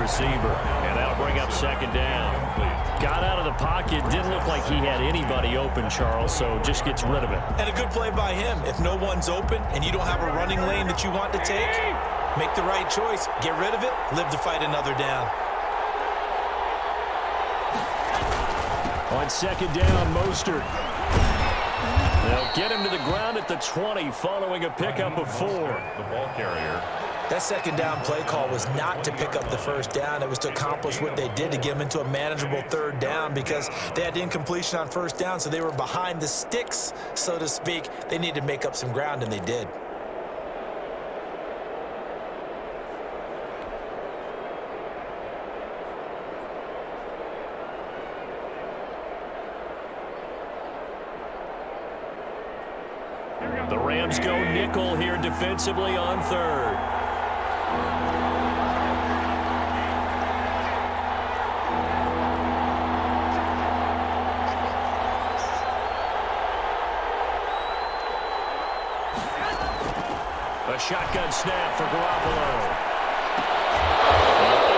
receiver. And that'll bring up second down. Got out of the pocket. Didn't look like he had anybody open, Charles, so just gets rid of it. And a good play by him. If no one's open and you don't have a running lane that you want to take, make the right choice. Get rid of it. Live to fight another down. On second down, Mostert. They'll get him to the ground at the 20 following a pickup of 4. The ball carrier. That second down play call was not to pick up the first down. It was to accomplish what they did to get them into a manageable third down because they had incompletion on first down, so they were behind the sticks, so to speak. They needed to make up some ground, and they did. The Rams go nickel here defensively on third. A shotgun snap for Garoppolo.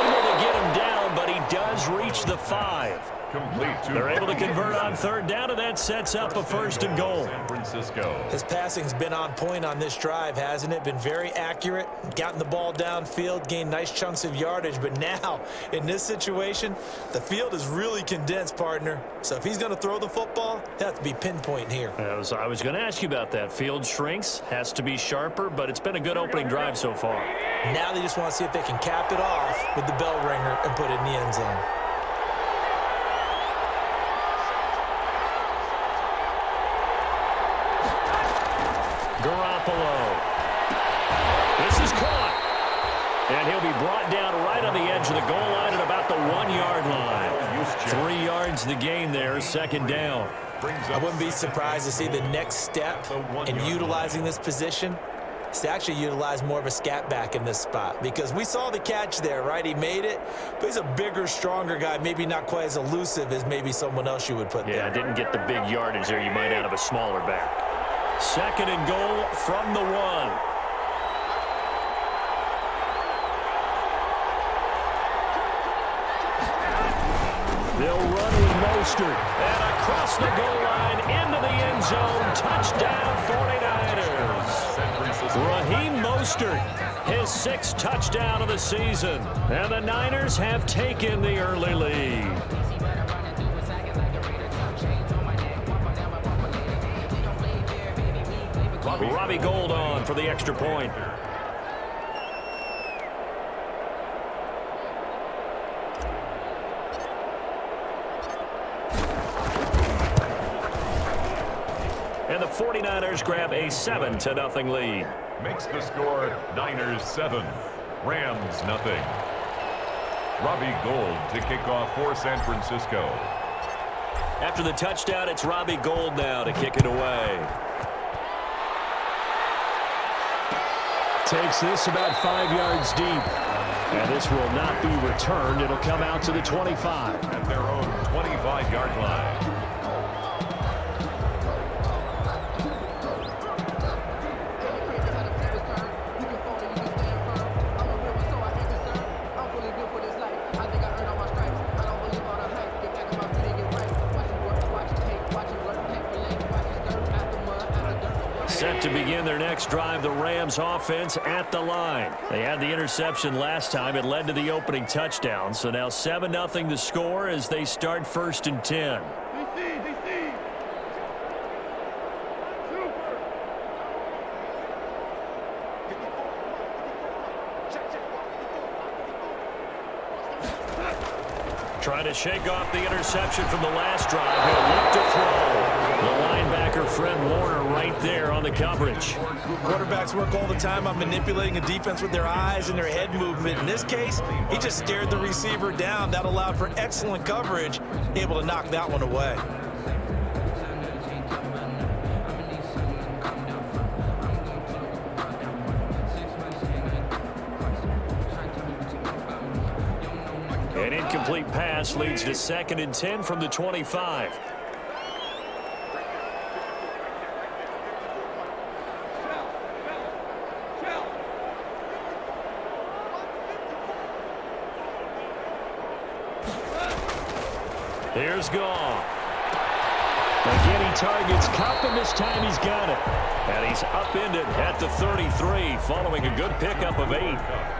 Able to get him down, but he does reach the 5. Complete. They're able to convert on third down, and that sets up a first and goal. San Francisco. His passing's been on point on this drive, hasn't it? Been very accurate, gotten the ball downfield, gained nice chunks of yardage. But now, in this situation, the field is really condensed, partner. So if he's going to throw the football, it has to be pinpoint here. I was going to ask you about that. Field shrinks, has to be sharper, but it's been a good opening drive so far. Now they just want to see if they can cap it off with the bell ringer and put it in the end zone. Garoppolo. This is caught. And he'll be brought down right on the edge of the goal line at about the 1-yard line. 3 yards the gain there, second down. I wouldn't be surprised to see the next step in utilizing this position is to actually utilize more of a scat back in this spot, because we saw the catch there, right? He made it, but he's a bigger, stronger guy, maybe not quite as elusive as maybe someone else you would put there. Yeah, didn't get the big yardage there you might out of a smaller back. Second and goal from the 1. They'll run with Mostert. And across the goal line into the end zone. Touchdown 49ers. Raheem Mostert, his 6th touchdown of the season. And the Niners have taken the early lead. Robbie Gould on for the extra point. And the 49ers grab a 7-0 lead. Makes the score Niners 7, Rams nothing. Robbie Gould to kick off for San Francisco. After the touchdown, it's Robbie Gould now to kick it away. Takes this about 5 yards deep. And this will not be returned. It'll come out to the 25. At their own 25-yard line. Set to begin their next drive, the Rams offense at the line. They had the interception last time. It led to the opening touchdown. So now 7-0 the score as they start 1st and 10. Trying to shake off the interception from the last drive. He'll look to throw. The linebacker, Fred Warner, right there on the coverage. Quarterbacks work all the time on manipulating a defense with their eyes and their head movement. In this case, he just stared the receiver down. That allowed for excellent coverage, able to knock that one away. An incomplete pass leads to 2nd and 10 from the 25. Here's Goff. Again, he targets Kupp, and this time he's got it. And he's upended at the 33 following a good pickup of 8.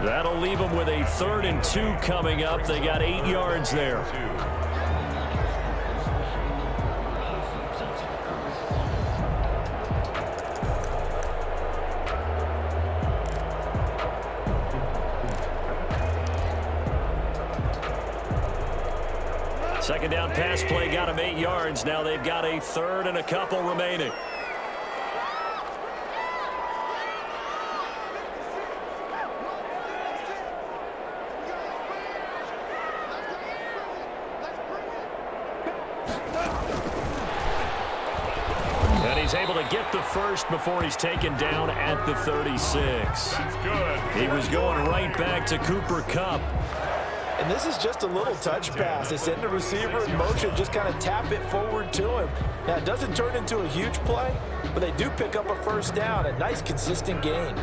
That'll leave him with a 3rd and 2 coming up. They got 8 yards there. Second down pass play got him 8 yards. Now they've got a 3rd and a couple remaining. And he's able to get the first before he's taken down at the 36. That's good. He was going right back to Cooper Kupp. And this is just a little touch pass. They send the receiver in motion, just kind of tap it forward to him. Now, it doesn't turn into a huge play, but they do pick up a first down. A nice, consistent gain.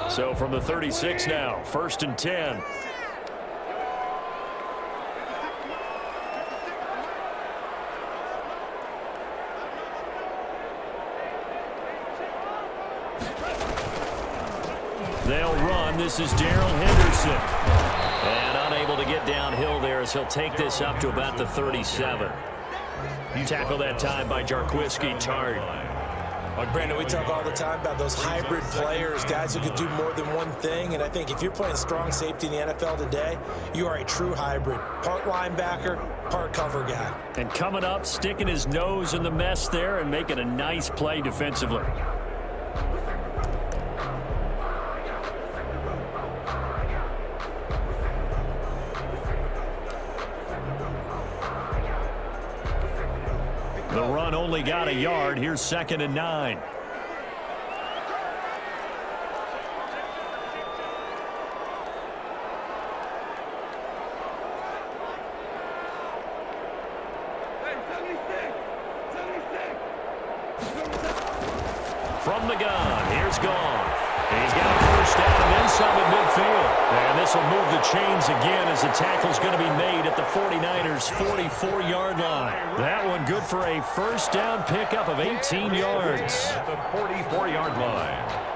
So from the 36 now, 1st and 10. They'll run. This is Darrell Henderson. And unable to get downhill there as he'll take this up to about the 37. Tackle that time by Jarquiski Tart. Brandon, we talk all the time about those hybrid players, guys who could do more than one thing. And I think if you're playing strong safety in the NFL today, you are a true hybrid. Part linebacker, part cover guy. And coming up, sticking his nose in the mess there and making a nice play defensively. The run only got a yard. Here's 2nd and 9. From the gun, here's Goff. He's got a first down and then some at midfield. And this will move the chains again as the tackle's going to be made at the 49ers' 44-yard line. That one good for a first down pickup of 18 yards. At the 44-yard line.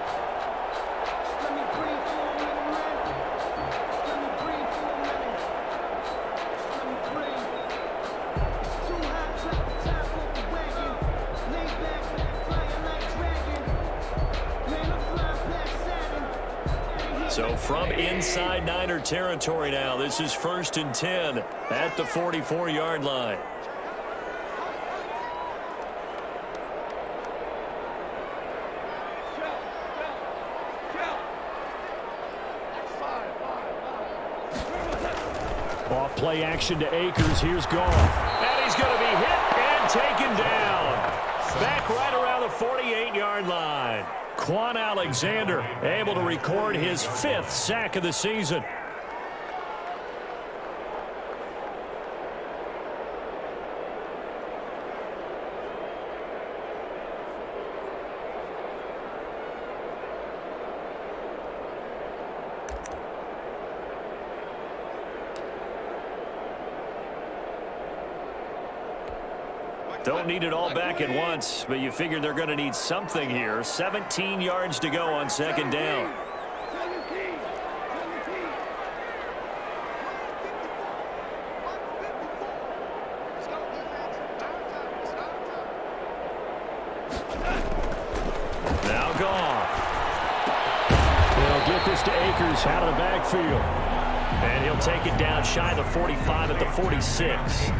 So from inside Niner territory now, this is 1st and 10 at the 44-yard line. Off play action to Akers. Here's Goff. And he's going to be hit and taken down. Back right around the 48-yard line. Quan Alexander able to record his 5th sack of the season. Don't need it all back at once, but you figure they're going to need something here. 17 yards to go on 2nd down. Now Goff. They'll get this to Akers out of the backfield. And he'll take it down shy of the 45 at the 46.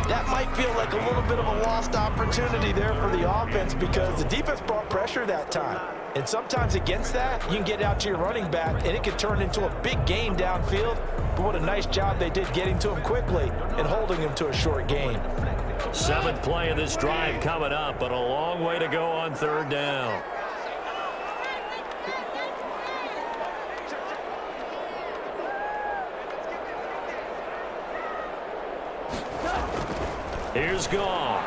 That might feel like a little bit of a lost opportunity there for the offense because the defense brought pressure that time. And sometimes against that, you can get out to your running back, and it can turn into a big gain downfield. But what a nice job they did getting to him quickly and holding him to a short gain. 7th play of this drive coming up, but a long way to go on 3rd down. Here's Goff.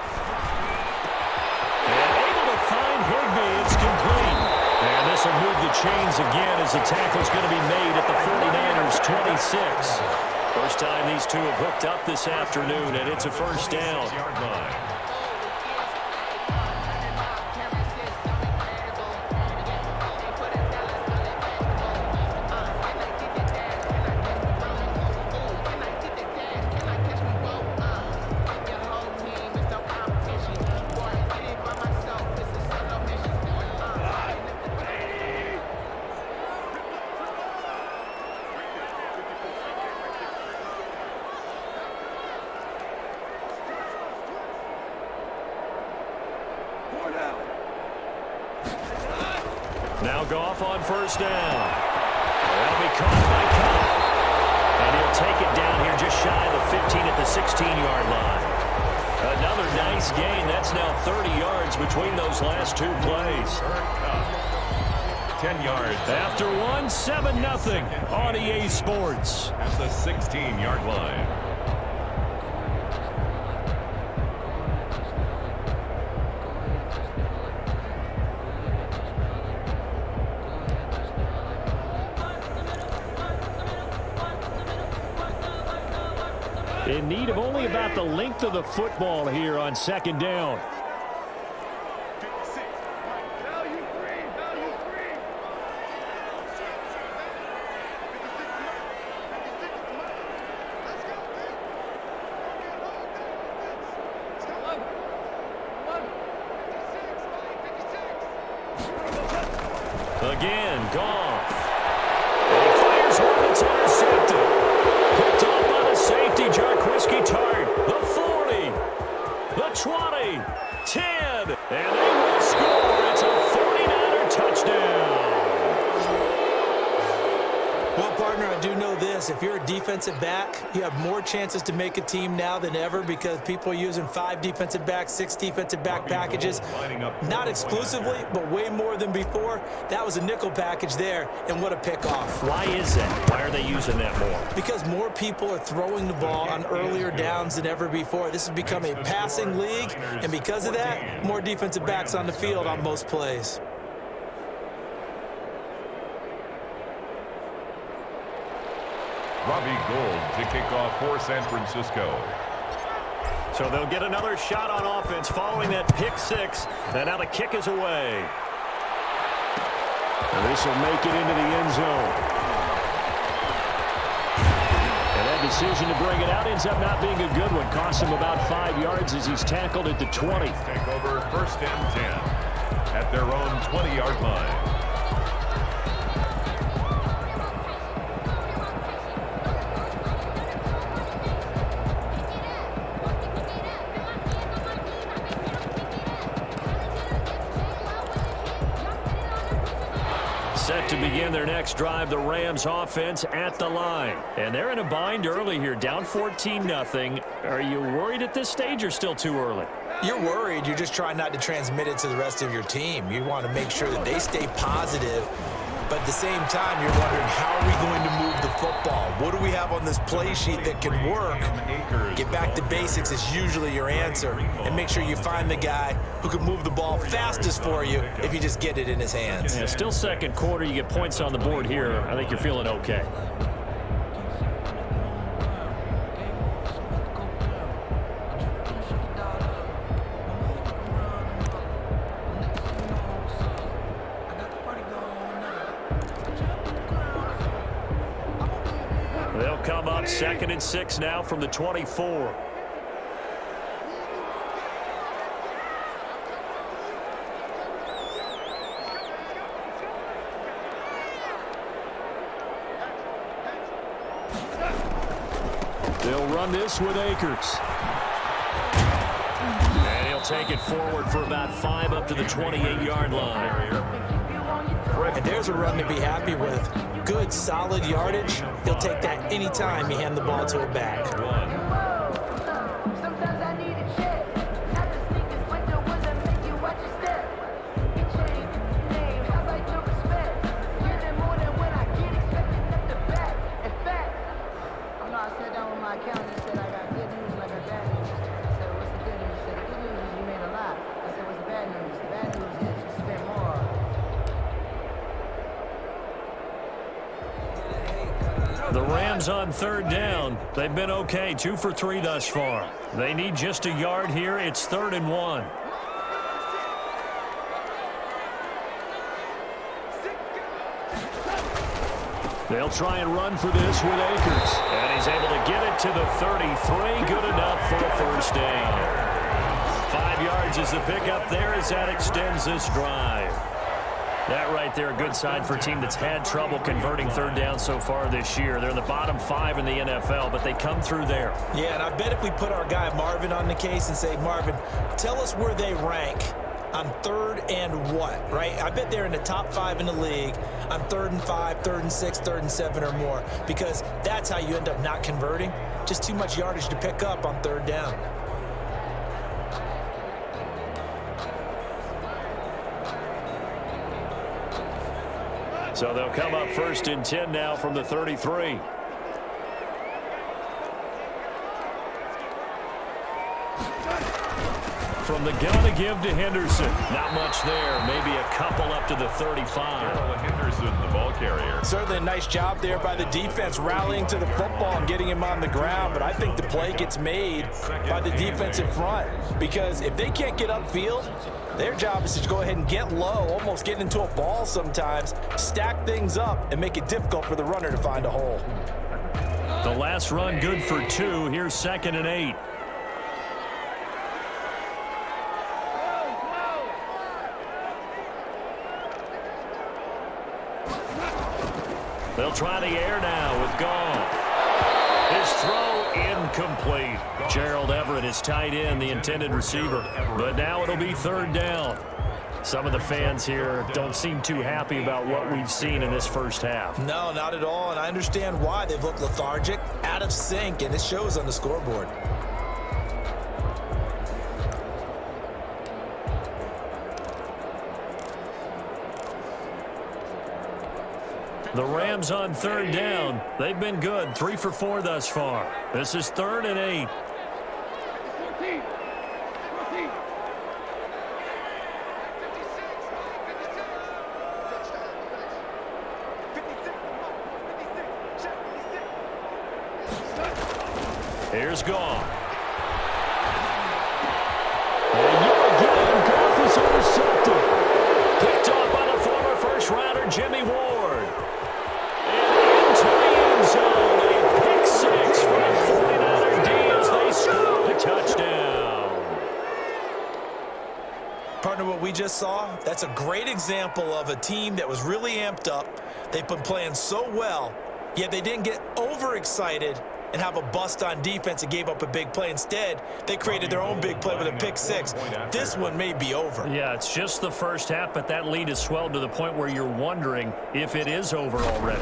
And able to find Higbee. It's complete. And this will move the chains again as the tackle's going to be made at the 49ers 26. First time these two have hooked up this afternoon, and it's a first down. Now Goff on first down. That'll be caught by Cobb. And he'll take it down here just shy of the 15 at the 16-yard line. Another nice gain. That's now 30 yards between those last two plays. 10 yards. After one, 7-0 on EA Sports. At the 16-yard line. In need of only about the length of the football here on second down. Again, Goff. And he fires one. It's intercepted. Picked off by the safety, Jarquiski Tart. The 40, the 20, 10, and they will score. It's a 49er touchdown. Well, partner, I do know this. If you're a defensive back, you have more chances to make a team now than ever because people are using 5 defensive backs, 6 defensive back packages. Not exclusively, but way more than before. That was a nickel package there, and what a pickoff. Why is that? Why are they using that more? Because more people are throwing the ball on earlier downs than ever before. This has become a passing league, and because of that, more defensive backs on the field on most plays. Robbie Gould to kick off for San Francisco. So they'll get another shot on offense following that pick 6, and now the kick is away. And this will make it into the end zone. And that decision to bring it out ends up not being a good one. Cost him about 5 yards as he's tackled at the 20. Take over first and 10 at their own 20-yard line. Set to begin their next drive, the Rams offense at the line. And they're in a bind early here, down 14-0. Are you worried at this stage or still too early? You're worried. You're just trying not to transmit it to the rest of your team. You want to make sure that they stay positive. But at the same time, you're wondering, how are we going to move the football? What do we have on this play sheet that can work? Get back to basics is usually your answer. And make sure you find the guy who can move the ball fastest for you if you just get it in his hands. Yeah, still second quarter. You get points on the board here. I think you're feeling okay. They'll come up 2nd and 6 now from the 24. They'll run this with Akers. And he'll take it forward for about 5 up to the 28-yard line. And there's a run to be happy with. Good, solid yardage. He'll take that anytime you hand the ball to a back. Sometimes I need a check. Not the sneakers, but the ones that make you watch your step. You change your name, how about your respect? Give them more than when I get expected at the back. In fact, I know I sat down with my accountant and said I got good news and I got The Rams on third down. They've been okay, 2 for 3 thus far. They need just a yard here. It's 3rd and 1. They'll try and run for this with Akers. And he's able to get it to the 33. Good enough for a first down. 5 yards is the pickup there as that extends this drive. That right there, a good sign for a team that's had trouble converting third down so far this year. They're in the bottom 5 in the NFL, but they come through there. Yeah, and I bet if we put our guy Marvin on the case and say, Marvin, tell us where they rank on 3rd and what, right? I bet they're in the top 5 in the league on 3rd and 5, 3rd and 6, 3rd and 7 or more, because that's how you end up not converting. Just too much yardage to pick up on 3rd down. So they'll come up 1st and 10 now from the 33. From the gun to give to Henderson. Not much there. Maybe a couple up to the 35. Henderson, the ball carrier. Certainly a nice job there by the defense rallying to the football and getting him on the ground, but I think the play gets made by the defensive front, because if they can't get upfield, their job is to go ahead and get low, almost get into a ball sometimes, stack things up, and make it difficult for the runner to find a hole. The last run good for 2. Here's 2nd and 8. They'll try the air now with Goff. His throw incomplete. Gerald Everett is tight end, the intended receiver. But now it'll be 3rd down. Some of the fans here don't seem too happy about what we've seen in this first half. No, not at all, and I understand why. They've looked lethargic, out of sync, and it shows on the scoreboard. The Rams on 3rd down. They've been good, 3 for 4 thus far. This is 3rd and 8. Here's Goff. And yet again, Goff is intercepted. Picked off by the former first-rounder Jimmy Ward. And into the end zone, a pick 6 from the 49er D as they score a touchdown. Partner, what we just saw, that's a great example of a team that was really amped up. They've been playing so well, yet they didn't get overexcited and have a bust on defense and gave up a big play. Instead, they created their own big play with a pick 6. This one may be over. Yeah, it's just the first half, but that lead has swelled to the point where you're wondering if it is over already.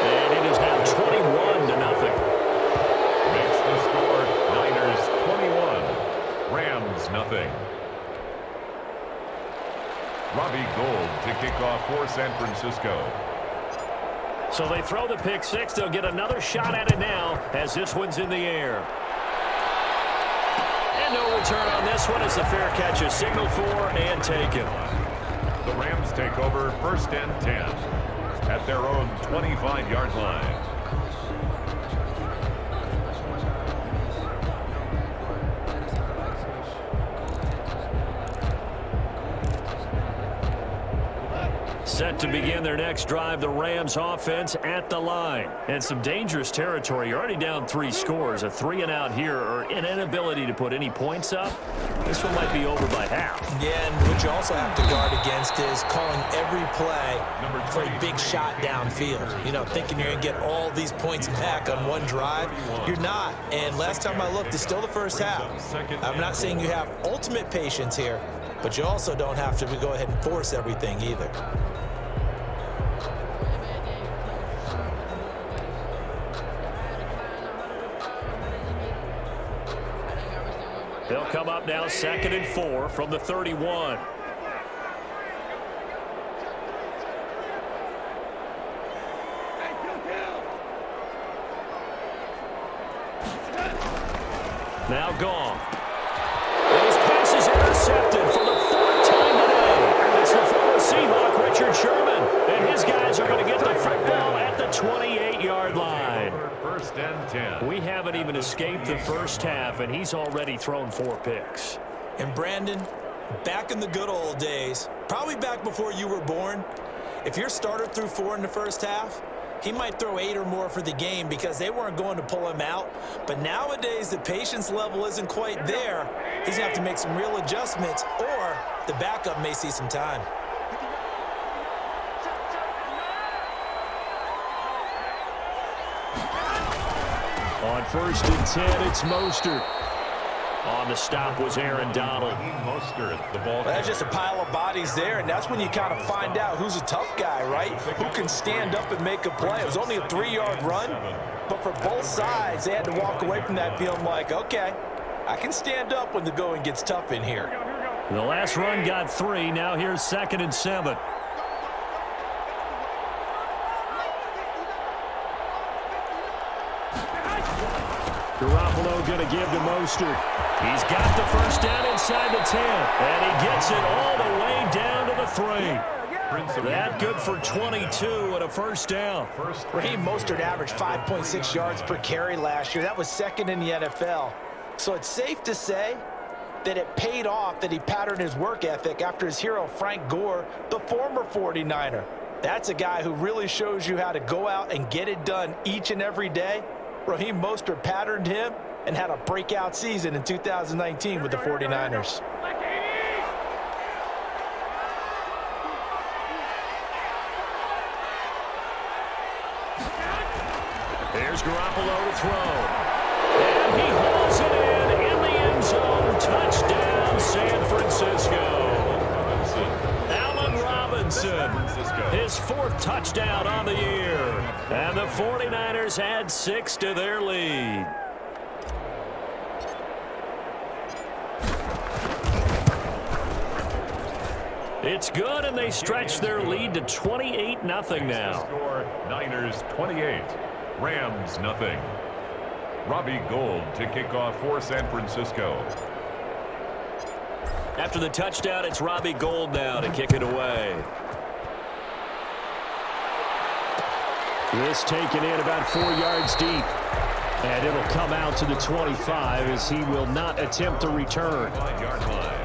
And it is now 21-0. Makes the score Niners 21, Rams nothing. Robbie Gould to kick off for San Francisco. So they throw the pick 6. They'll get another shot at it now as this one's in the air. And no return on this one as the fair catch is signaled for and taken. The Rams take over 1st and 10 at their own 25-yard line. Set to begin their next drive, the Rams offense at the line. And some dangerous territory. You're already down 3 scores. A 3-and-out here or an inability to put any points up. This one might be over by half. Yeah, and what you also have to guard against is calling every play for a big shot downfield. You know, thinking you're going to get all these points back on one drive. You're not. And last time I looked, it's still the first half. I'm not saying you have ultimate patience here, but you also don't have to go ahead and force everything either. They'll come up now 2nd and 4 from the 31. Now Goff. And his pass is intercepted for the 4th time today. It's the former Seahawk Richard Sherman, and his guys are going to get the football at the 28-yard line. First and 10. We haven't even escaped the first half, and he's already thrown 4 picks. And Brandon, back in the good old days, probably back before you were born, if your starter threw 4 in the first half, he might throw 8 or more for the game because they weren't going to pull him out. But nowadays, the patience level isn't quite there. He's going to have to make some real adjustments, or the backup may see some time. On first and 10, it's Mostert. On the stop was Aaron Donald. Mostert, the ball. That's just a pile of bodies there, and that's when you kind of find out who's a tough guy, right? Who can stand up and make a play. It was only a 3-yard run, but for both sides, they had to walk away from that feeling like, okay, I can stand up when the going gets tough in here. The last run got 3. Now here's 2nd and 7. Garoppolo going to give to Mostert. He's got the first down inside the 10, and he gets it all the way down to the 3. That good for 22 and a first down. Raheem Mostert averaged 5.6 yards per carry last year. That was 2nd in the NFL. So it's safe to say that it paid off that he patterned his work ethic after his hero Frank Gore, the former 49er. That's a guy who really shows you how to go out and get it done each and every day. Raheem Mostert patterned him and had a breakout season in 2019 with the 49ers. Here's Garoppolo to throw. And he hauls it in the end zone. Touchdown, San Francisco. Allen Robinson, his 4th touchdown on the year. And the 49ers add 6 to their lead. It's good, and they stretch their lead to 28-0 now. Score Niners 28, Rams nothing. Robbie Gould to kick off for San Francisco. After the touchdown, it's Robbie Gould now to kick it away. This taken in about 4 yards deep. And it'll come out to the 25 as he will not attempt to return. 5-yard line.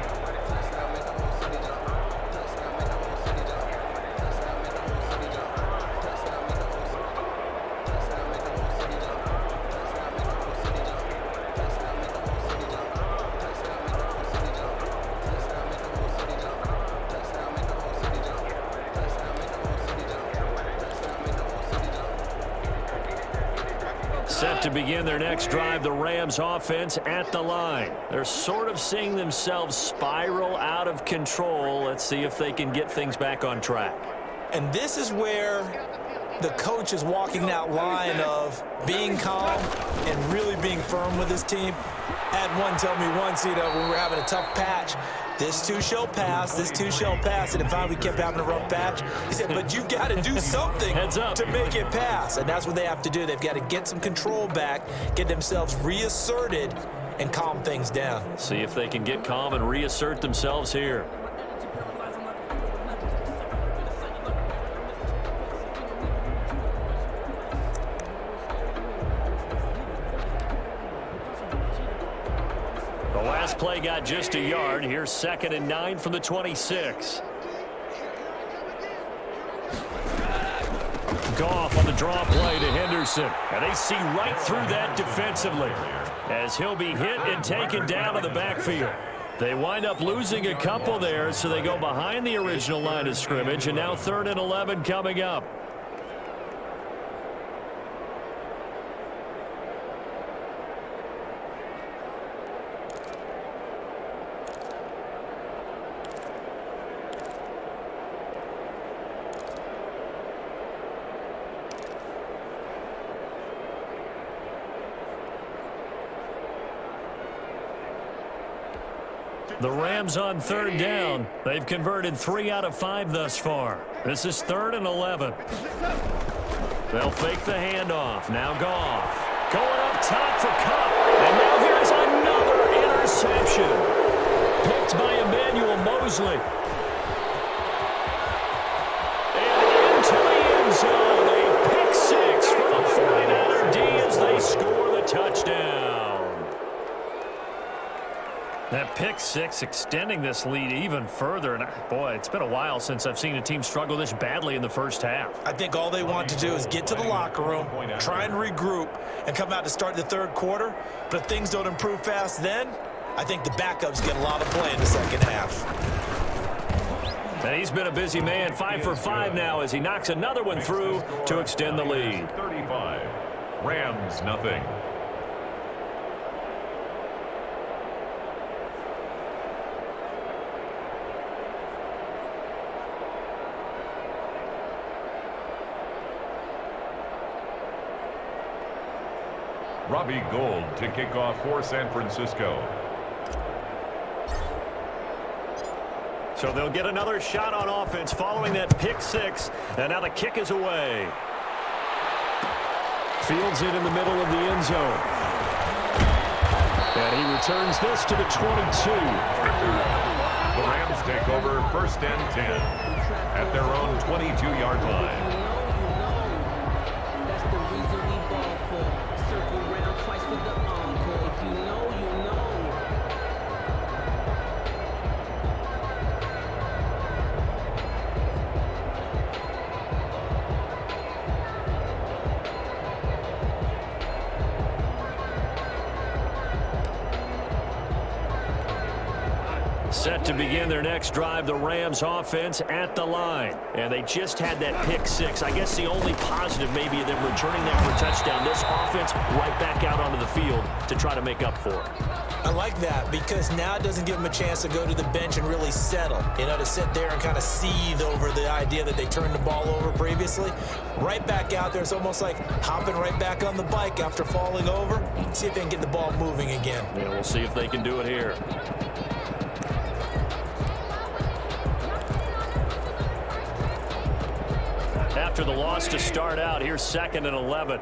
Set to begin their next drive, the Rams offense at the line. They're sort of seeing themselves spiral out of control. Let's see if they can get things back on track. And this is where the coach is walking that line of being calm and really being firm with his team. I had one tell me once, when we were having a tough patch, this too shall pass, this too shall pass. And finally we kept having a rough patch. He said, but you've got to do something to make it pass. And that's what they have to do. They've got to get some control back, get themselves reasserted, and calm things down. See if they can get calm and reassert themselves here. The last play got just a yard. Here's 2nd and 9 from the 26. Goff on the draw play to Henderson. And they see right through that defensively as he'll be hit and taken down in the backfield. They wind up losing a couple there, so they go behind the original line of scrimmage, and now 3rd and 11 coming up. The Rams on 3rd down. They've converted 3 out of 5 thus far. This is 3rd and 11. They'll fake the handoff. Now Goff going up top for Cup. And now here's another interception. Picked by Emmanuel Mosley. That pick six extending this lead even further. And, boy, it's been a while since I've seen a team struggle this badly in the first half. I think all they want to do is get to the locker room, try and regroup, and come out to start the third quarter. But if things don't improve fast then, I think the backups get a lot of play in the second half. And he's been a busy man, 5 for 5 now as he knocks another one through to extend the lead. 35. Rams nothing. Robbie Gould to kick off for San Francisco. So they'll get another shot on offense following that pick six. And now the kick is away. Fields it in the middle of the end zone. And he returns this to the 22. The Rams take over first and 10 at their own 22-yard line. Set to begin their next drive, the Rams offense at the line. And they just had that pick six. I guess the only positive maybe of them returning that for a touchdown. This offense right back out onto the field to try to make up for it. I like that because now it doesn't give them a chance to go to the bench and really settle. You know, to sit there and kind of seethe over the idea that they turned the ball over previously. Right back out there, it's almost like hopping right back on the bike after falling over. See if they can get the ball moving again. Yeah, we'll see if they can do it here. After the loss to start out, here's 2nd and 11.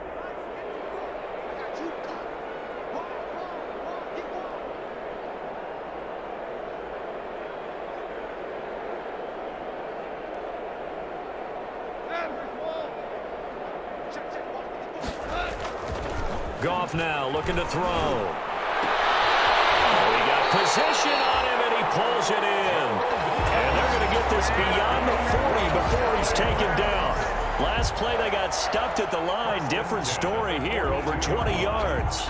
Goff now looking to throw. Oh, he got position on him, and he pulls it in. And they're going to get this beyond the 40 before he's taken down. Last play, they got stuffed at the line. Different story here, over 20 yards.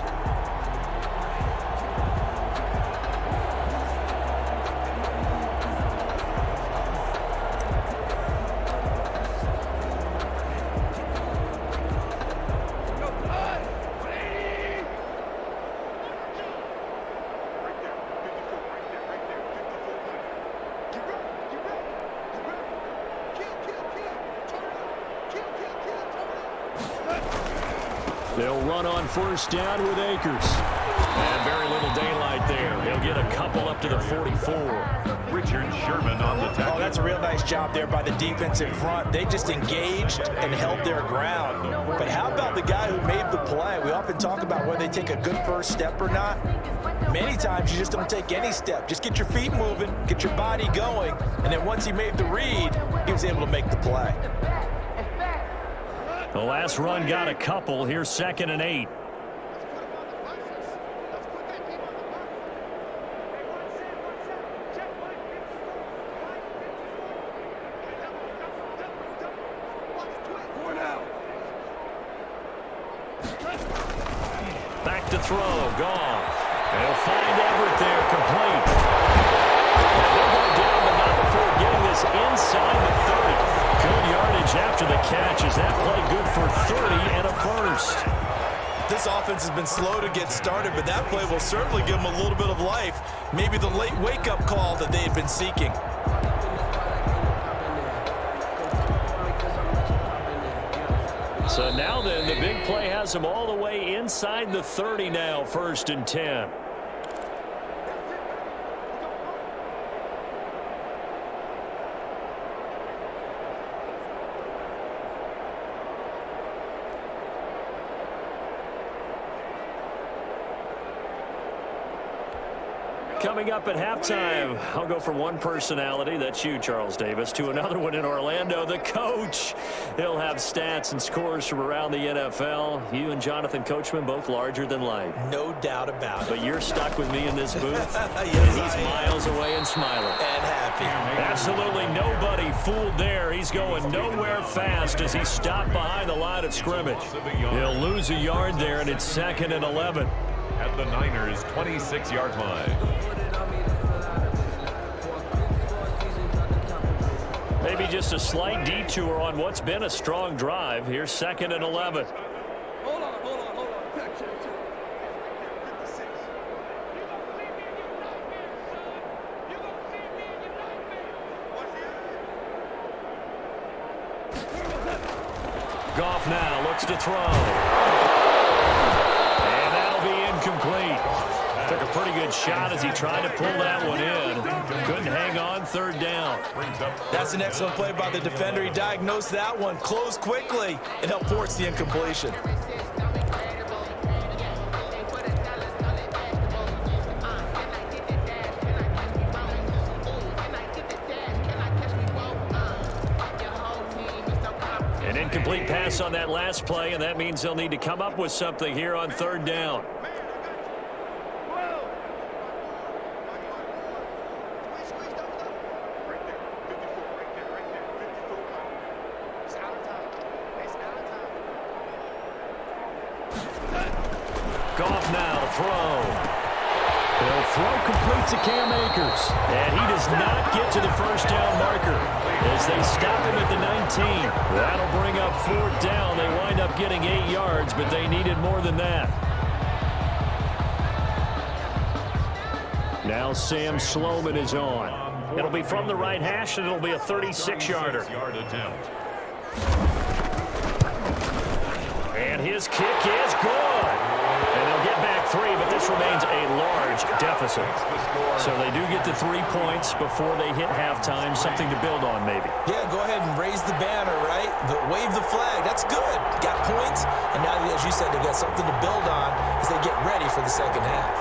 They'll run on first down with Akers. And very little daylight there. He'll get a couple up to the 44. Richard Sherman on the tackle. Oh, that's a real nice job there by the defensive front. They just engaged and held their ground. But how about the guy who made the play? We often talk about whether they take a good first step or not. Many times you just don't take any step. Just get your feet moving, get your body going, and then once he made the read, he was able to make the play. The last run got a couple. Here's 2nd and 8. Back to throw. Goff. They'll find Everett there. Complete. They'll go down, but not before getting this inside the 30. Good yardage after the catch. Is that play good for 30 and a first? This offense has been slow to get started, but that play will certainly give them a little bit of life. Maybe the late wake-up call that they had been seeking. So now then, the big play has them all the way inside the 30 now, 1st and 10. Coming up at halftime, I'll go from one personality, that's you, Charles Davis, to another one in Orlando, the coach. He'll have stats and scores from around the NFL. You and Jonathan Coachman, both larger than life. No doubt about it. But you're stuck with me in this booth. Yes, and he's miles away and smiling. And happy. Absolutely nobody fooled there. He's going nowhere fast as he stopped behind the line of scrimmage. He'll lose a yard there, and it's 2nd and 11. At the Niners' 26-yard line. Maybe just a slight detour on what's been a strong drive. Here's 2nd and 11. Hold on. Check. Goff now looks to throw. And that'll be incomplete. Took a pretty good shot as he tried to pull that one in. Couldn't hang on, 3rd down. That's an excellent play by the defender. He diagnosed that one, closed quickly, and helped force the incompletion. An incomplete pass on that last play, and that means they'll need to come up with something here on 3rd down. Goff now to throw. He'll throw complete to Cam Akers. And he does not get to the 1st down marker as they stop him at the 19. That'll bring up 4th down. They wind up getting 8 yards, but they needed more than that. Now Sam Sloman is on. It'll be from the right hash, and it'll be a 36-yarder. And his kick is good. And they'll get back 3, but this remains a large deficit. So they do get the 3 points before they hit halftime, something to build on maybe. Yeah, go ahead and raise the banner, right? Wave the flag. That's good. Got points, and now, as you said, they got something to build on as they get ready for the 2nd half.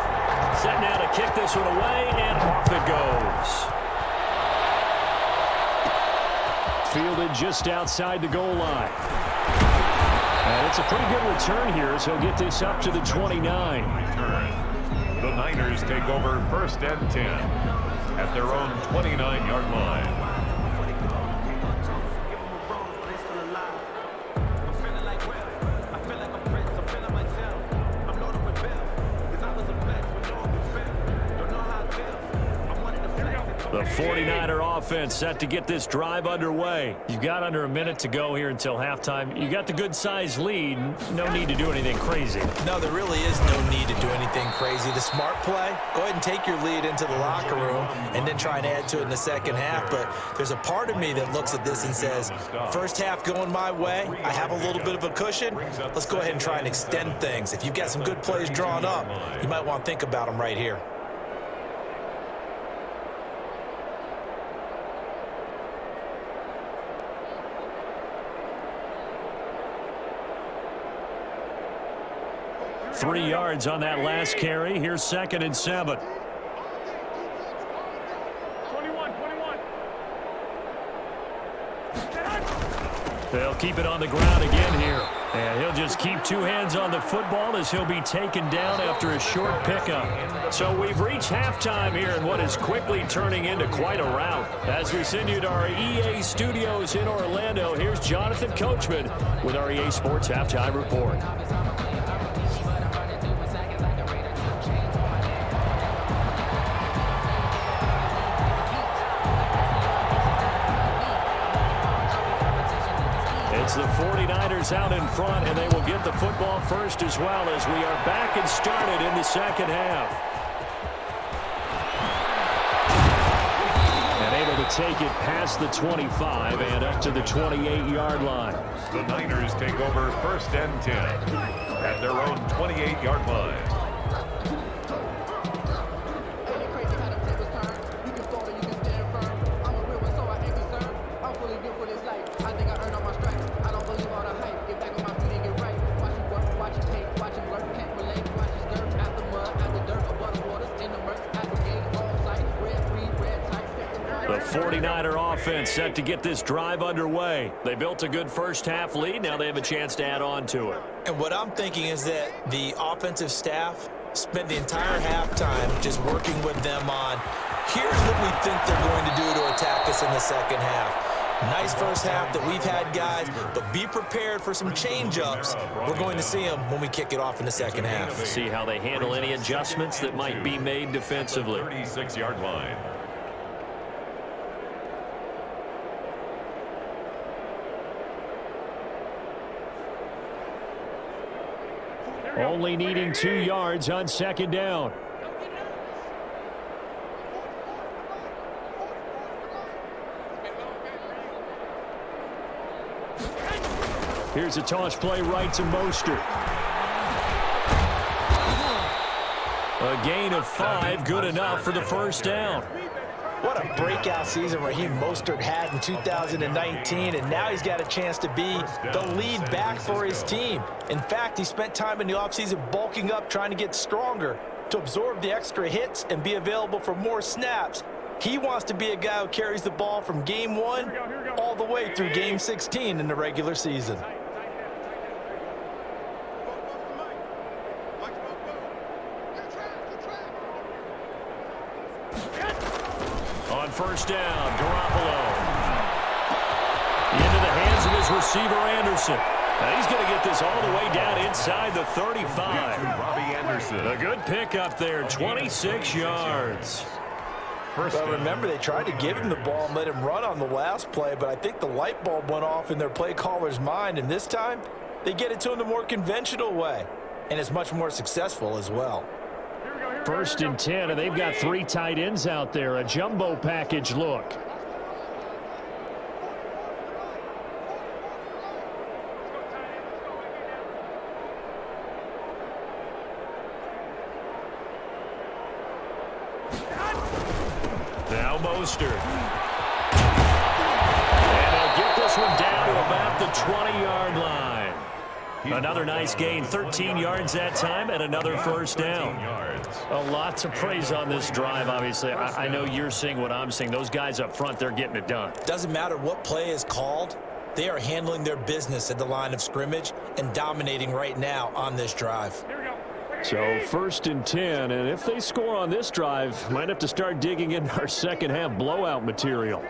Set now to kick this one away, and off it goes. Fielded just outside the goal line. And it's a pretty good return here as he'll get this up to the 29. The Niners take over 1st and 10 at their own 29-yard line. The 49er offense set to get this drive underway. You've got under a minute to go here until halftime. You got the good-sized lead. No need to do anything crazy. No, there really is no need to do anything crazy. The smart play, go ahead and take your lead into the locker room and then try and add to it in the 2nd half. But there's a part of me that looks at this and says, 1st half going my way, I have a little bit of a cushion. Let's go ahead and try and extend things. If you've got some good plays drawn up, you might want to think about them right here. Three yards on that last carry. Here's 2nd and 7. 21. They'll keep it on the ground again here. And he'll just keep 2 hands on the football as he'll be taken down after a short pickup. So we've reached halftime here in what is quickly turning into quite a rout. As we send you to our EA studios in Orlando, here's Jonathan Coachman with our EA Sports Halftime Report. It's the 49ers out in front, and they will get the football first as well as we are back and started in the 2nd half. And able to take it past the 25 and up to the 28-yard line. The Niners take over 1st and 10 at their own 28-yard line. 49er offense set to get this drive underway. They built a good first-half lead. Now they have a chance to add on to it. And what I'm thinking is that the offensive staff spent the entire halftime just working with them on, here's what we think they're going to do to attack us in the second half. Nice first half that we've had, guys, but be prepared for some change-ups. We're going to see them when we kick it off in the second half. See how they handle any adjustments that might be made defensively. 36-yard line. Only needing 2 yards on second down. Here's a toss play right to Mostert. A gain of 5, good enough for the first down. What a breakout season Raheem Mostert had in 2019, and now he's got a chance to be the lead back for his team. In fact, he spent time in the offseason bulking up, trying to get stronger to absorb the extra hits and be available for more snaps. He wants to be a guy who carries the ball from game 1 all the way through game 16 in the regular season. On first down, Garoppolo. Into the hands of his receiver, Anderson. Now he's going to get this all the way down inside the 35. Robbie Anderson. A good pickup there, 26 yards. But remember, they tried to give him the ball and let him run on the last play, but I think the light bulb went off in their play caller's mind, and this time they get it to him the more conventional way, and it's much more successful as well. First and 10, and they've got 3 tight ends out there. A jumbo package look. Now Mostert. And they'll get this one down to about the 20-yard line. Another nice gain, 13 yards that time, and another first down. A lot to praise on this drive, obviously. I know you're seeing what I'm seeing. Those guys up front, they're getting it done. Doesn't matter what play is called. They are handling their business at the line of scrimmage and dominating right now on this drive. So first and 10, and if they score on this drive, might have to start digging in our second half blowout material.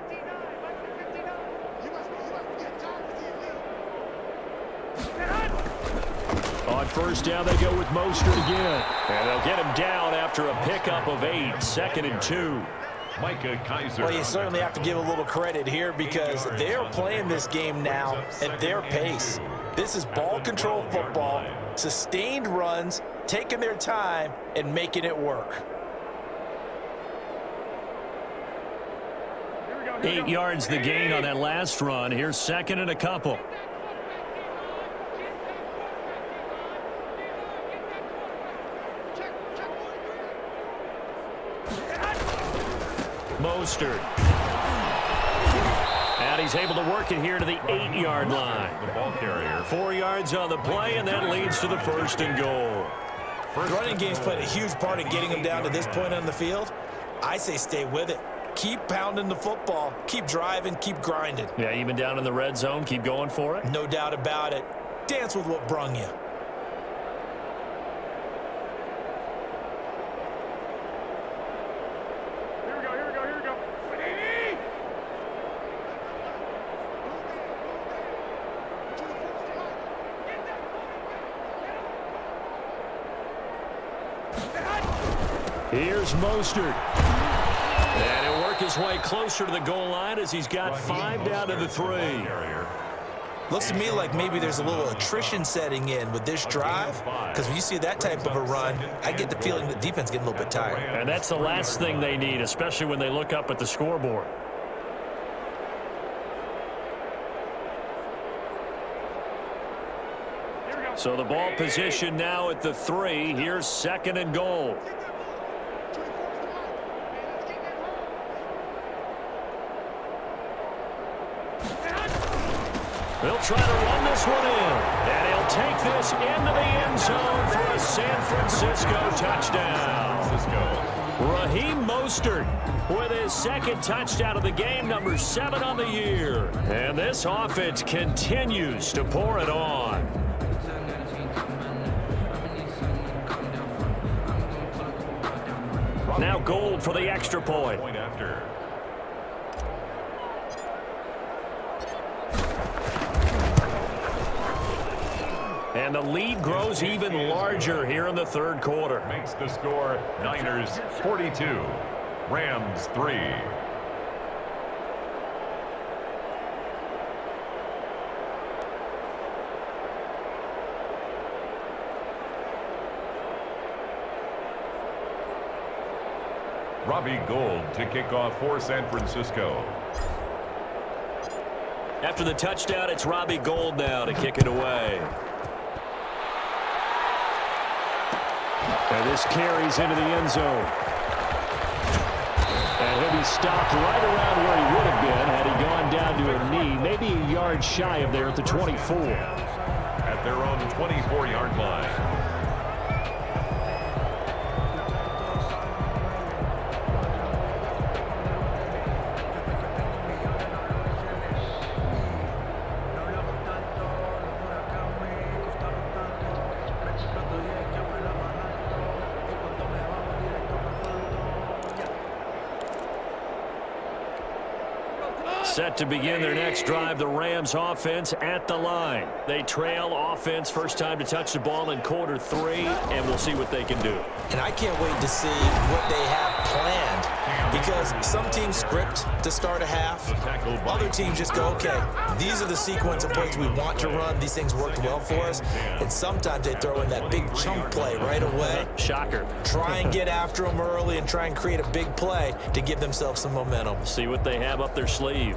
On first down, they go with Mostert again. And they'll get him down after a pickup of 8, 2nd and 2. Micah Kaiser. Well, you certainly have to give a little credit here because they are playing this game now at their pace. This is ball control football, sustained runs, taking their time and making it work. 8 yards the gain on that last run. Here's 2nd and a couple. Mostert. And he's able to work it here to the 8-yard line. The ball carrier. 4 yards on the play, and that leads to the 1st and goal. The running game's played a huge part in getting them down to this point on the field. I say stay with it. Keep pounding the football. Keep driving. Keep grinding. Yeah, even down in the red zone, keep going for it. No doubt about it. Dance with what brung you. Here's Mostert. And he'll work his way closer to the goal line as he's got 5 down to the 3. Looks to me like maybe there's a little attrition setting in with this drive, because when you see that type of a run, I get the feeling the defense getting a little bit tired. And that's the last thing they need, especially when they look up at the scoreboard. So the ball position now at the 3. Here's 2nd and goal. They'll try to run this one in. And he'll take this into the end zone for a San Francisco touchdown. Raheem Mostert with his second touchdown of the game, number 7 on the year. And this offense continues to pour it on. Now Gold for the extra point. Point after. And the lead grows even larger here in the third quarter. Makes the score Niners 42, Rams 3. Robbie Gould to kick off for San Francisco. After the touchdown, it's Robbie Gould now to kick it away. And this carries into the end zone. And he'll be stopped right around where he would have been had he gone down to a knee, maybe a yard shy of there at the 24. At their own 24-yard line. Set to begin their next drive, the Rams offense at the line. They trail offense first time to touch the ball in quarter 3, and we'll see what they can do. And I can't wait to see what they have planned, because some teams script to start a half. Other teams just go, okay, these are the sequence of plays we want to run. These things worked well for us. And sometimes they throw in that big chunk play right away. Shocker. Try and get after them early and try and create a big play to give themselves some momentum. See what they have up their sleeve.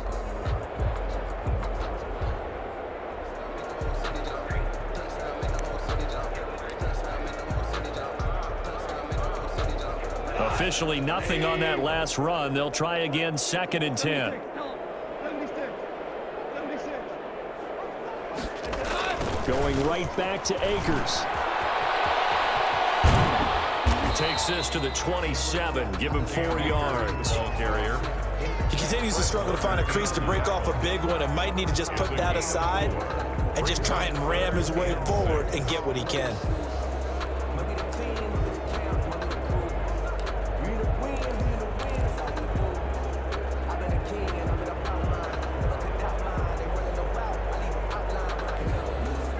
Officially nothing on that last run. They'll try again, 2nd and 10. 76. Going right back to Akers. He takes this to the 27. Give him 4 yards. Ball carrier. He continues to struggle to find a crease to break off a big one and might need to just put that aside and just try and ram his way forward and get what he can.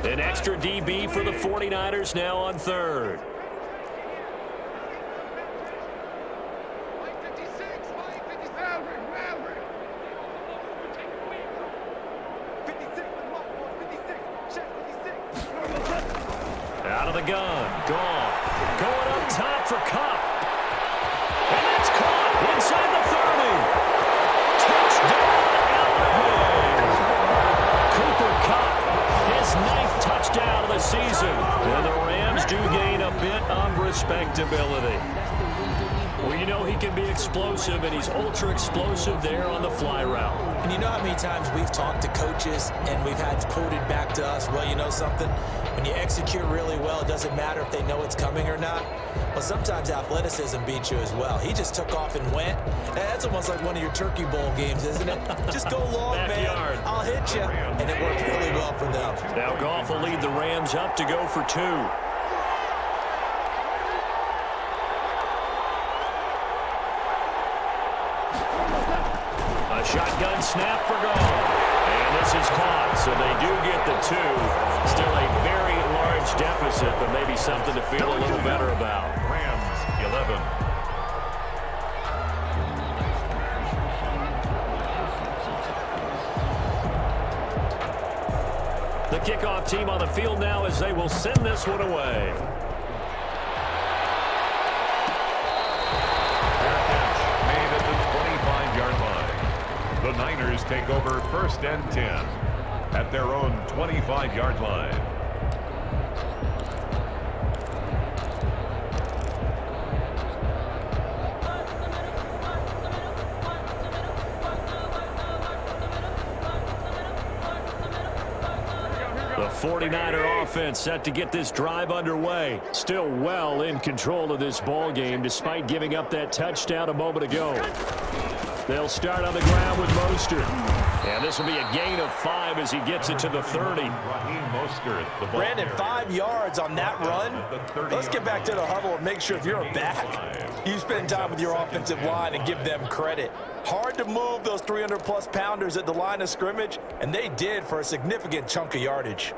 An extra DB for the 49ers now on 3rd. Out of the gun. Gone. Going up top for Cup. And that's caught inside the 30. Touchdown, Cooper Kupp. His 9th touchdown of the season. And the Rams do gain a bit of respectability. Well, you know he can be explosive, and he's ultra-explosive there on the fly route. And you know how many times we've talked to coaches and we've had quoted back to us, well, you know something? When you execute really well, it doesn't matter if they know it's coming or not. Well, sometimes athleticism beats you as well. He just took off and went. And that's almost like one of your Turkey Bowl games, isn't it? Just go long, Backyard. man. I'll hit you. And it worked really well for them. Now Goff will lead the Rams up to go for 2. A shotgun snap for Goff. And this is caught, so they do get the 2. Still a very large deficit, but maybe something to feel a little better about. Rams 11. The kickoff team on the field now as they will send this one away. Fair catch made at the 25-yard line. The Niners take over 1st and 10 at their own 25-yard line. The 49er offense set to get this drive underway. Still well in control of this ball game despite giving up that touchdown a moment ago. They'll start on the ground with Mostert. And this will be a gain of 5 as he gets it to the 30. Brandon, 5 yards on that run. Let's get back to the huddle and make sure if you're a back, you spend time with your offensive line and give them credit. Hard to move those 300-plus pounders at the line of scrimmage, and they did for a significant chunk of yardage.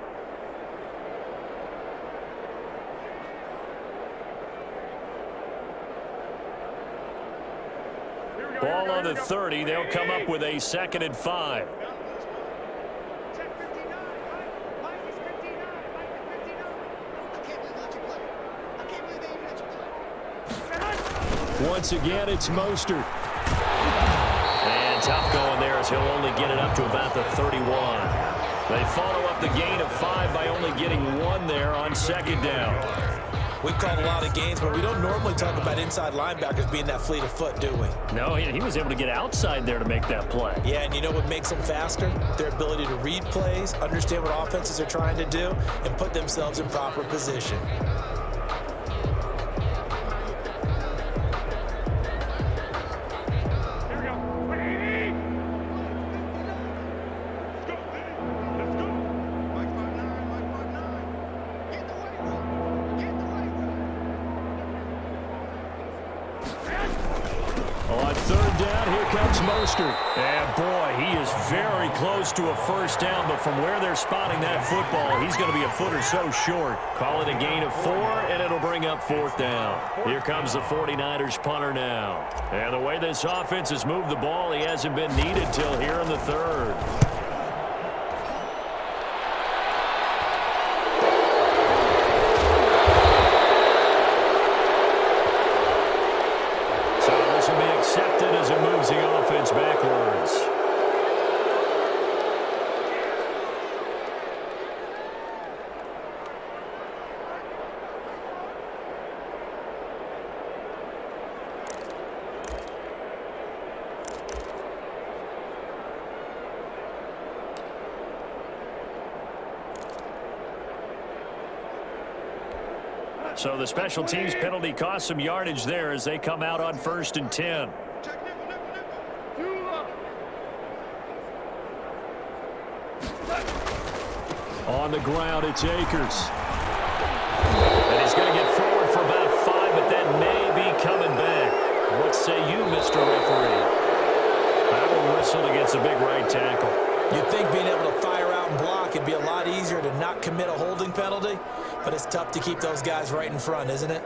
Ball on the 30. They'll come up with a 2nd and 5. Once again, it's Mostert. And tough going there as he'll only get it up to about the 31. They follow up the gain of 5 by only getting 1 there on 2nd down. We've called a lot of games, but we don't normally talk about inside linebackers being that fleet of foot, do we? No, he was able to get outside there to make that play. Yeah, and you know what makes them faster? Their ability to read plays, understand what offenses are trying to do, and put themselves in proper position. On 3rd down, here comes Mostert. And boy, he is very close to a 1st down, but from where they're spotting that football, he's going to be a foot or so short. Call it a gain of 4, and it'll bring up 4th down. Here comes the 49ers punter now. And the way this offense has moved the ball, he hasn't been needed till here in the 3rd. Accepted as it moves the offense backwards. So the special teams penalty cost some yardage there as they come out on 1st and 10. On the ground, it's Akers. And he's going to get forward for about 5, but that may be coming back. What say you, Mr. Referee? That will whistle against a big right tackle. You'd think being able to fire out and block, it'd be a lot easier to not commit a holding penalty, but it's tough to keep those guys right in front, isn't it?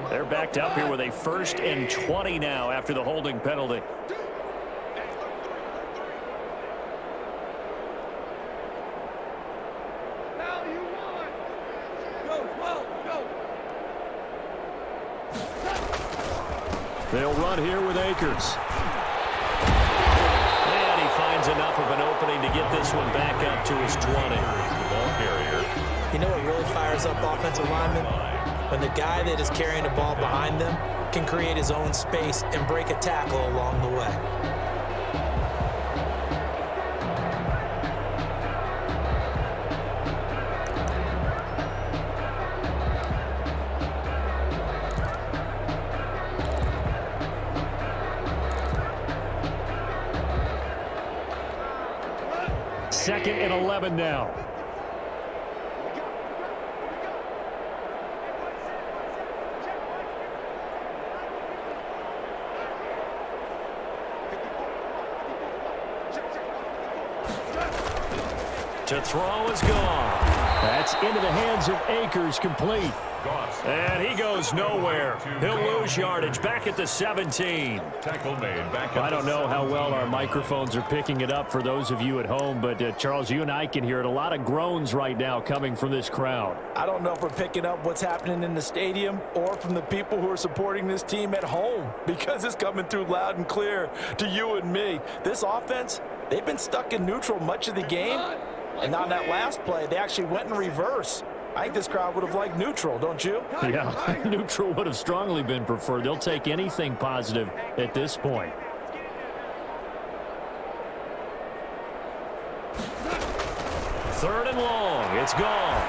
They're backed up here with a 1st and 20 now after the holding penalty. Now you want. Go, well, go. They'll run here with Akers. And he finds enough of an opening to get this one back up to his 20. Ball carrier. You know what really fires up offensive linemen? When the guy that is carrying the ball behind them can create his own space and break a tackle along the way. Second and 11 now. To throw is gone. That's into the hands of Akers, complete. And he goes nowhere. He'll lose yardage back at the 17. Tackle made back I don't know how well our microphones are picking it up for those of you at home, but Charles, you and I can hear it. A lot of groans right now coming from this crowd. I don't know if we're picking up what's happening in the stadium or from the people who are supporting this team at home, because it's coming through loud and clear to you and me. This offense, they've been stuck in neutral much of the game, and on that last play, they actually went in reverse. I think this crowd would have liked neutral, don't you? Yeah, neutral would have strongly been preferred. They'll take anything positive at this point. Third and long. It's gone.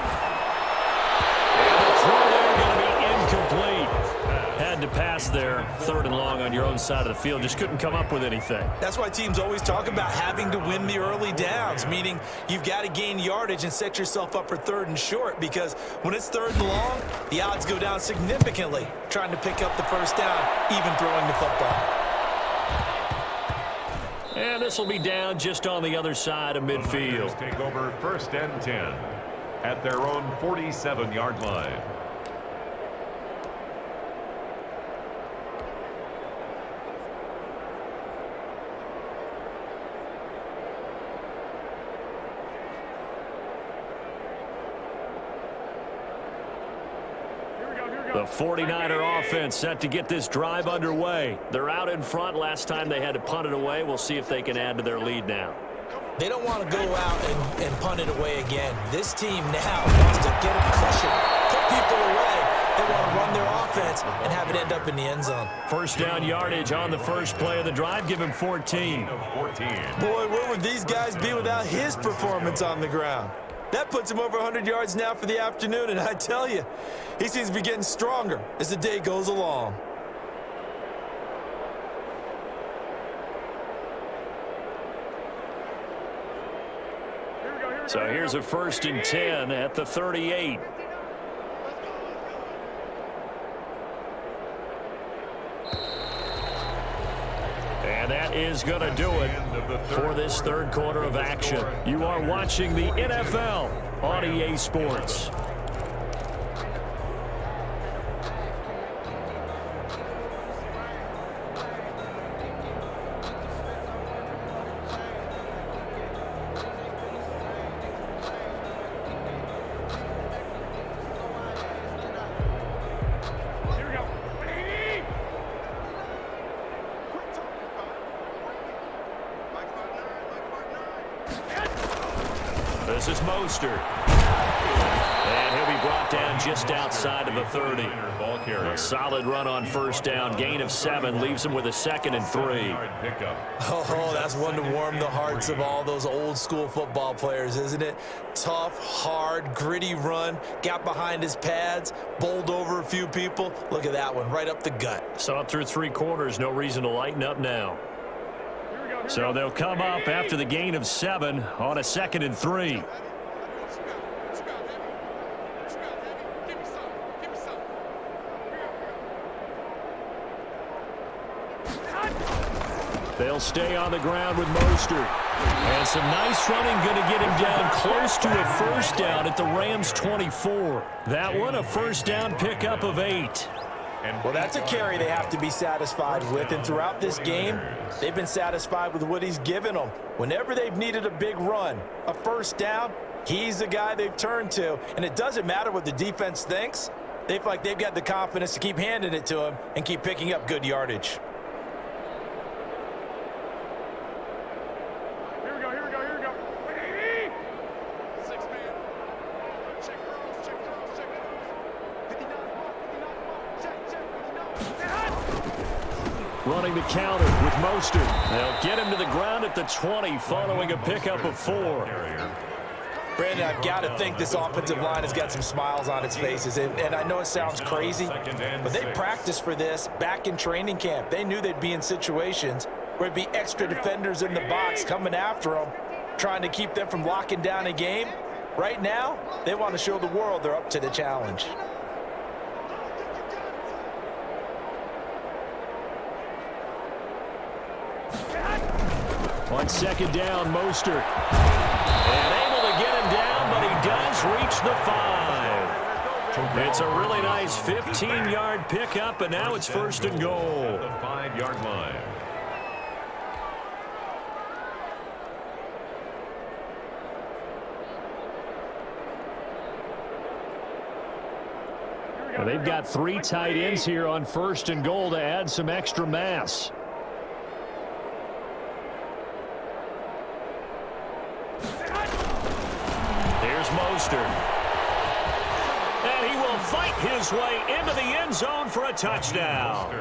And the throw there going to be incomplete. Had to pass there. Third and long on your own side of the field. Just couldn't come up with anything. That's why teams always talk about having to win the early downs, meaning you've got to gain yardage and set yourself up for third and short, because when it's third and long, the odds go down significantly trying to pick up the first down, even throwing the football. And this will be down just on the other side of midfield. Take over first and 10 at their own 47-yard line. The 49er offense set to get this drive underway. They're out in front. Last time they had to punt it away. We'll see if they can add to their lead now. They don't want to go out and punt it away again. This team now wants to get a cushion, put people away. They want to run their offense and have it end up in the end zone. First down yardage on the first play of the drive. Give him 14. Boy, where would these guys be without his performance on the ground? That puts him over 100 yards now for the afternoon, and I tell you, he seems to be getting stronger as the day goes along. So here's a first and 10 at the 38. And that is going to do it for this third quarter of action. You are watching the NFL on EA Sports. This is Mostert. And he'll be brought down just outside of the 30. A solid run on first down. Gain of 7 leaves him with a 2nd and 3. Oh, that's one to warm the hearts of all those old school football players, isn't it? Tough, hard, gritty run. Got behind his pads, bowled over a few people. Look at that one, right up the gut. Saw it through 3 quarters. No reason to lighten up now. So they'll come up after the gain of 7 on a 2nd and 3. They'll stay on the ground with Mostert. And some nice running going to get him down close to a first down at the Rams 24. That one a first down pickup of 8. Well, that's a carry they have to be satisfied with, and throughout this game, they've been satisfied with what he's given them. Whenever they've needed a big run, a first down, he's the guy they've turned to, and it doesn't matter what the defense thinks. They feel like they've got the confidence to keep handing it to him and keep picking up good yardage. Running the counter with Mostert. They'll get him to the ground at the 20 following a pickup of 4. Brandon, I've got to think this offensive line has got some smiles on its faces. And I know it sounds crazy, but they practiced for this back in training camp. They knew they'd be in situations where it'd be extra defenders in the box coming after them, trying to keep them from locking down a game. Right now, they want to show the world they're up to the challenge. On 2nd down, Mostert. And able to get him down, but he does reach the 5. It's a really nice 15-yard pickup, and now it's first and goal. The 5-yard line. Well, they've got 3 tight ends here on first and goal to add some extra mass. Here's Mostert. And he will fight his way into the end zone for a touchdown.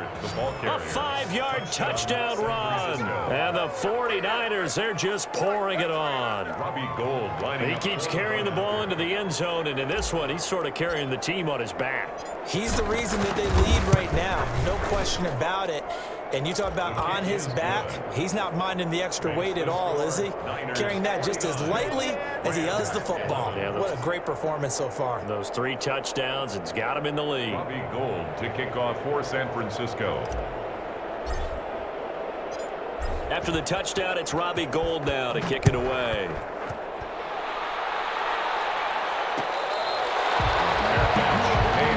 A 5-yard touchdown run. And the 49ers, they're just pouring it on. Robbie Gould lining He up. keeps carrying the ball into the end zone, and in this one, he's sort of carrying the team on his back. He's the reason that they lead right now. No question about it. And you talk about on his back, he's not minding the extra weight at all, is he? Carrying that just as lightly as he does the football. Yeah, what a great performance so far. Those 3 touchdowns, it's got him in the lead. Robbie Gould to kick off for San Francisco. After the touchdown, it's Robbie Gould now to kick it away. Aim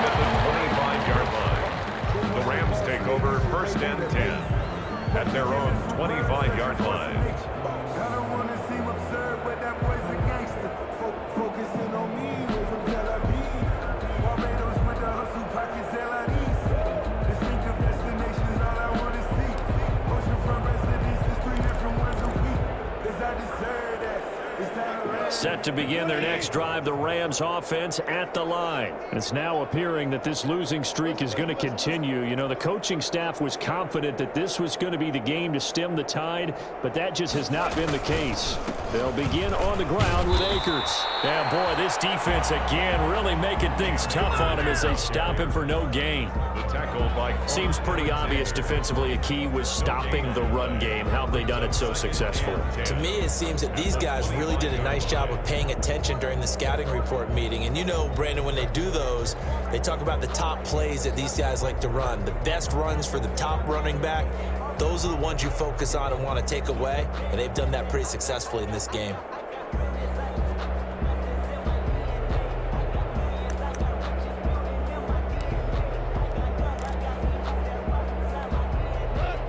at the 25-yard line. The Rams take over first and 10 at their own 25-yard line. I don't want to seem absurd, but that boy's a gangster. Focusing on me, way from Tel Aviv. Barbados with the hustle, pockets LIDs. Distinctive destinations, all I want to see. Oceanfront residences, 3 different ones a week. 'Cause I deserve that. It's time to rest. Set to begin their next drive, the Rams offense at the line. It's now appearing that this losing streak is going to continue. You know, the coaching staff was confident that this was going to be the game to stem the tide, but that just has not been the case. They'll begin on the ground with Akers. Yeah, boy, this defense again really making things tough on him as they stop him for no gain. The tackle by Seems pretty obvious defensively a key was stopping the run game. How have they done it so successfully? To me, it seems that these guys really did a nice job of paying attention during the scouting report meeting. And you know, Brandon, when they do those, they talk about the top plays that these guys like to run. The best runs for the top running back, those are the ones you focus on and want to take away. And they've done that pretty successfully in this game.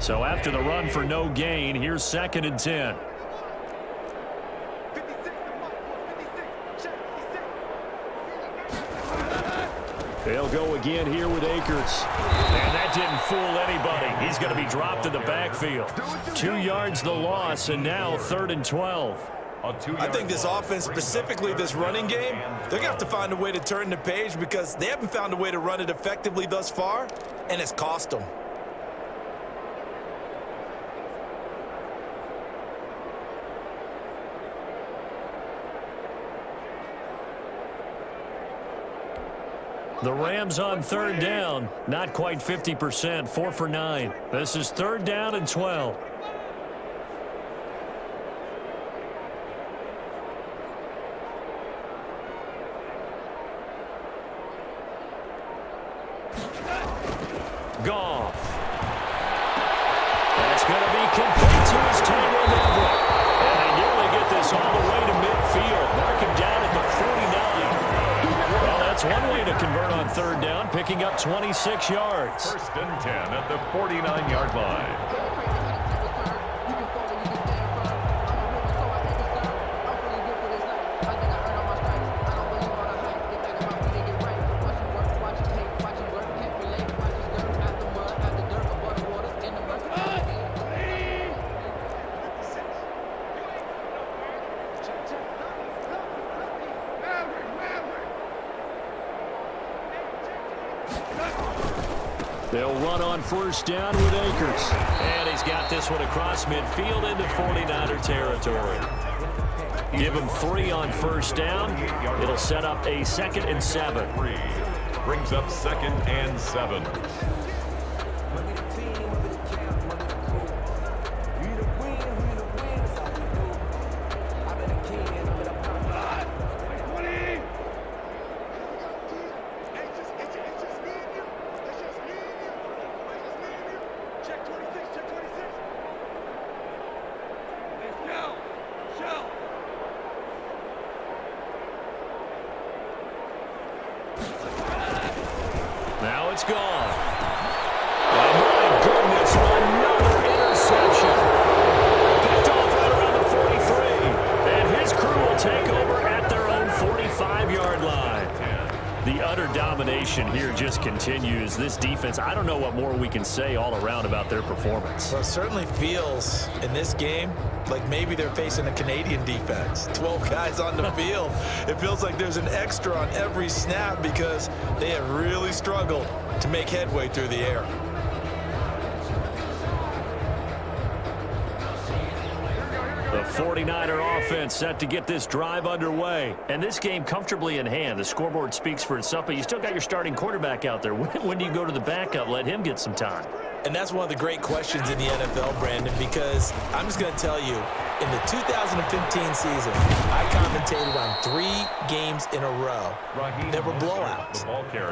So after the run for no gain, here's 2nd and 10. They'll go again here with Akers. And that didn't fool anybody. He's going to be dropped in the backfield. 2 yards the loss, and now 3rd and 12. I think this offense, specifically this running game, they're going to have to find a way to turn the page because they haven't found a way to run it effectively thus far, and it's cost them. The Rams on 3rd down, not quite 50%, 4 for 9. This is 3rd down and 12. Goff. That's going to be complete to his Taylor Everett. And they nearly get this all the way to midfield. Mark him down at the 49. Well, that's one way to convert on 3rd down, picking up 26 yards. First and 10 at the 49-yard line. They'll run on 1st down with Akers. And he's got this one across midfield into 49er territory. Give him 3 on 1st down. It'll set up a 2nd and 7. Brings up 2nd and 7. it's gone. And my goodness, another interception. Picked off right around the 43. And his crew will take over at their own 45-yard line. The utter domination here just continues. This defense, I don't know what more we can say all around about their performance. Well, it certainly feels in this game like maybe they're facing a Canadian defense. 12 guys on the field. It feels like there's an extra on every snap because they have really struggled to make headway through the air. The 49er offense set to get this drive underway. And this game comfortably in hand. The scoreboard speaks for itself, but you still got your starting quarterback out there. When do you go to the backup? Let him get some time. And that's one of the great questions in the NFL, Brandon, because I'm just going to tell you, in the 2015 season, I commentated on 3 games in a row that were blowouts.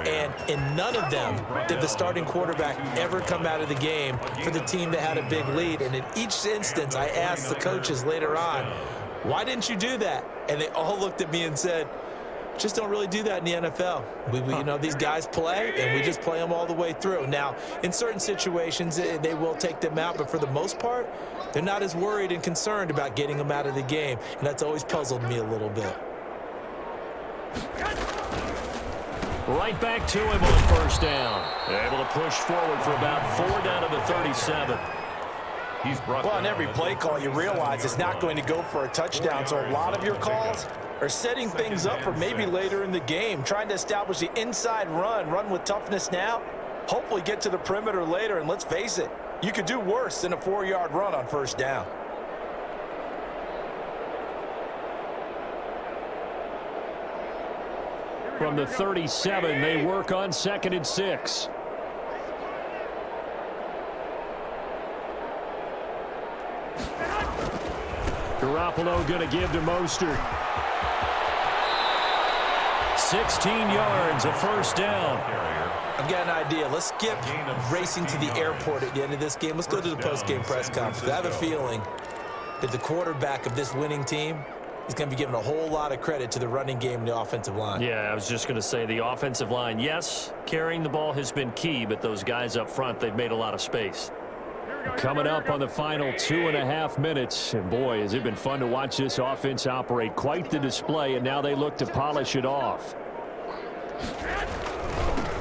And in none of them did the starting quarterback ever come out of the game for the team that had a big lead. And in each instance, I asked the coaches later on, why didn't you do that? And they all looked at me and said, just don't really do that in the NFL. You know, these guys play, and we just play them all the way through. Now, in certain situations, they will take them out, but for the most part, they're not as worried and concerned about getting them out of the game, and that's always puzzled me a little bit. Right back to him on first down. They're able to push forward for about 4 down to the 37. Well, on every play call, you realize it's not going to go for a touchdown, so a lot of your calls are setting things up for maybe later in the game, trying to establish the inside run with toughness now, hopefully get to the perimeter later, and let's face it, you could do worse than a 4-yard run on first down. From the 37, they work on 2nd and 6. Garoppolo going to give to Mostert. 16 yards, a first down. I've got an idea. Let's skip racing to the airport at the end of this game. Let's go to the post-game press conference. I have a feeling that the quarterback of this winning team is going to be giving a whole lot of credit to the running game and the offensive line. Yeah, I was just going to say the offensive line, yes, carrying the ball has been key, but those guys up front, they've made a lot of space. Coming up on the final 2.5 minutes, and boy, has it been fun to watch this offense operate. Quite the display, and now they look to polish it off.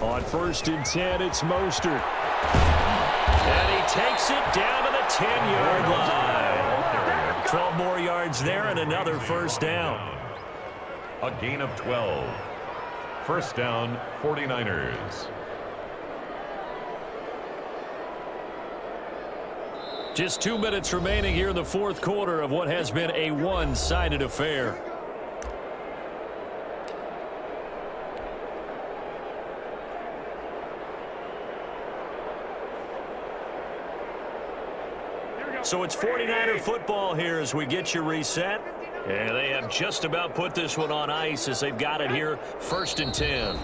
On 1st and 10, it's Mostert. And he takes it down to the 10-yard line. 12 more yards there and another first down. A gain of 12. First down, 49ers. Just 2 minutes remaining here in the 4th quarter of what has been a one-sided affair. So it's 49er football here as we get you reset. And they have just about put this one on ice as they've got it here, 1st and 10.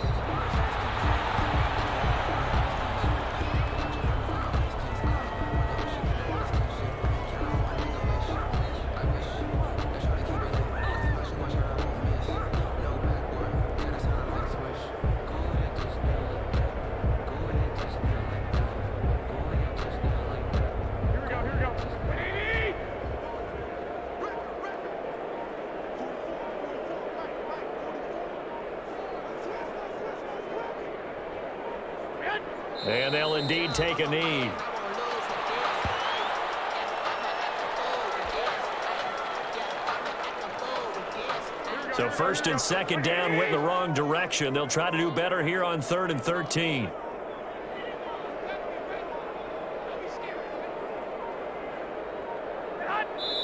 And they'll indeed take a knee. So 1st and 2nd down went the wrong direction. They'll try to do better here on 3rd and 13.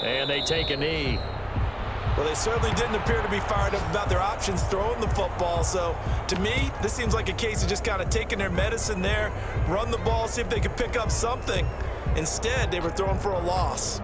And they take a knee. Well, they certainly didn't appear to be fired up about their options throwing the football. So, to me, this seems like a case of just kind of taking their medicine there, run the ball, see if they could pick up something. Instead, they were throwing for a loss.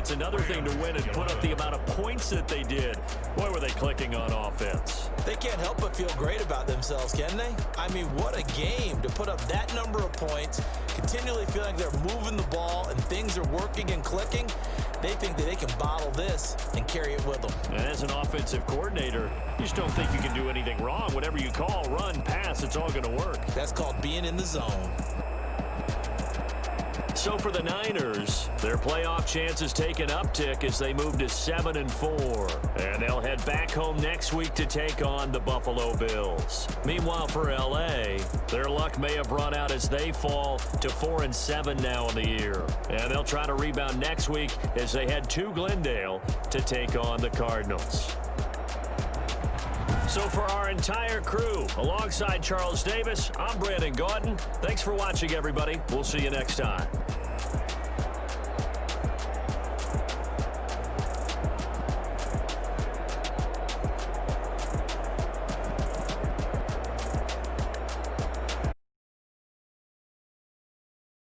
It's another thing to win and put up the amount of points that they did. Boy, were they clicking on offense. They can't help but feel great about themselves, can they? I mean, what a game to put up that number of points, continually feeling they're moving the ball and things are working and clicking. They think that they can bottle this and carry it with them. And as an offensive coordinator, you just don't think you can do anything wrong. Whatever you call, run, pass, it's all going to work. That's called being in the zone. So for the Niners, their playoff chances take an uptick as they move to 7-4. And they'll head back home next week to take on the Buffalo Bills. Meanwhile, for L.A., their luck may have run out as they fall to 4-7 now in the year. And they'll try to rebound next week as they head to Glendale to take on the Cardinals. So for our entire crew, alongside Charles Davis, I'm Brandon Gaudin. Thanks for watching, everybody. We'll see you next time.